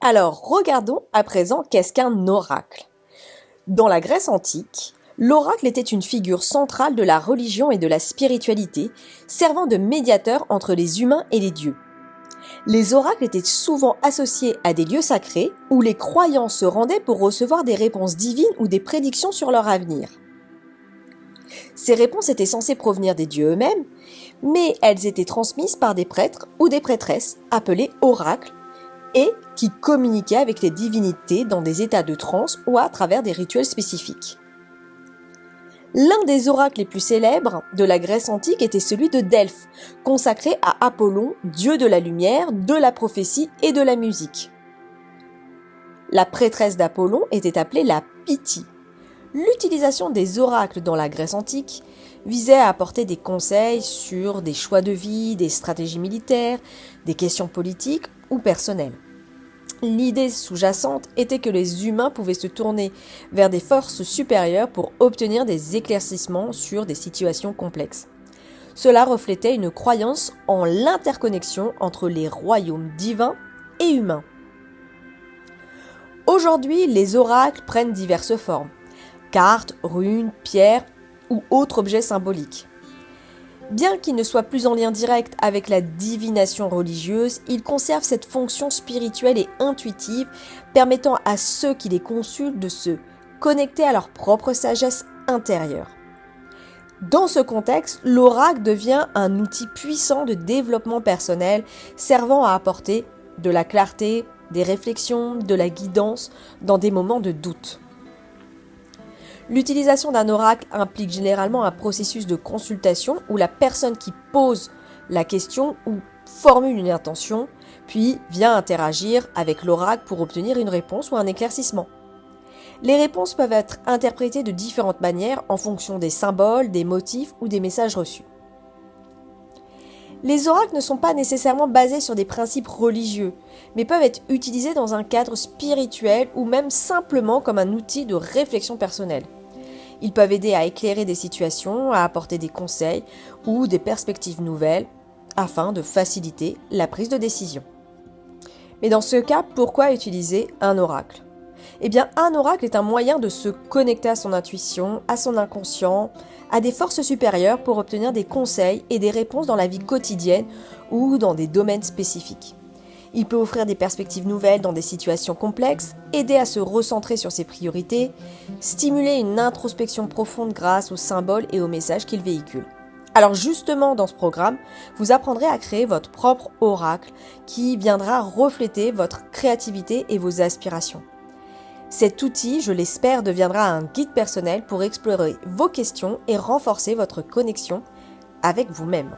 Alors, regardons à présent qu'est-ce qu'un oracle. Dans la Grèce antique, l'oracle était une figure centrale de la religion et de la spiritualité, servant de médiateur entre les humains et les dieux. Les oracles étaient souvent associés à des lieux sacrés où les croyants se rendaient pour recevoir des réponses divines ou des prédictions sur leur avenir. Ces réponses étaient censées provenir des dieux eux-mêmes, mais elles étaient transmises par des prêtres ou des prêtresses appelés oracles et qui communiquaient avec les divinités dans des états de transe ou à travers des rituels spécifiques. L'un des oracles les plus célèbres de la Grèce antique était celui de Delphes, consacré à Apollon, dieu de la lumière, de la prophétie et de la musique. La prêtresse d'Apollon était appelée la Pythie. L'utilisation des oracles dans la Grèce antique visait à apporter des conseils sur des choix de vie, des stratégies militaires, des questions politiques ou personnelles. L'idée sous-jacente était que les humains pouvaient se tourner vers des forces supérieures pour obtenir des éclaircissements sur des situations complexes. Cela reflétait une croyance en l'interconnexion entre les royaumes divins et humains. Aujourd'hui, les oracles prennent diverses formes: cartes, runes, pierres ou autres objets symboliques. Bien qu'il ne soit plus en lien direct avec la divination religieuse, il conserve cette fonction spirituelle et intuitive permettant à ceux qui les consultent de se connecter à leur propre sagesse intérieure. Dans ce contexte, l'oracle devient un outil puissant de développement personnel servant à apporter de la clarté, des réflexions, de la guidance dans des moments de doute. L'utilisation d'un oracle implique généralement un processus de consultation où la personne qui pose la question ou formule une intention, puis vient interagir avec l'oracle pour obtenir une réponse ou un éclaircissement. Les réponses peuvent être interprétées de différentes manières en fonction des symboles, des motifs ou des messages reçus. Les oracles ne sont pas nécessairement basés sur des principes religieux, mais peuvent être utilisés dans un cadre spirituel ou même simplement comme un outil de réflexion personnelle. Ils peuvent aider à éclairer des situations, à apporter des conseils ou des perspectives nouvelles afin de faciliter la prise de décision. Mais dans ce cas, pourquoi utiliser un oracle ? Eh bien, un oracle est un moyen de se connecter à son intuition, à son inconscient, à des forces supérieures pour obtenir des conseils et des réponses dans la vie quotidienne ou dans des domaines spécifiques. Il peut offrir des perspectives nouvelles dans des situations complexes, aider à se recentrer sur ses priorités, stimuler une introspection profonde grâce aux symboles et aux messages qu'il véhicule. Alors justement, dans ce programme, vous apprendrez à créer votre propre oracle qui viendra refléter votre créativité et vos aspirations. Cet outil, je l'espère, deviendra un guide personnel pour explorer vos questions et renforcer votre connexion avec vous-même.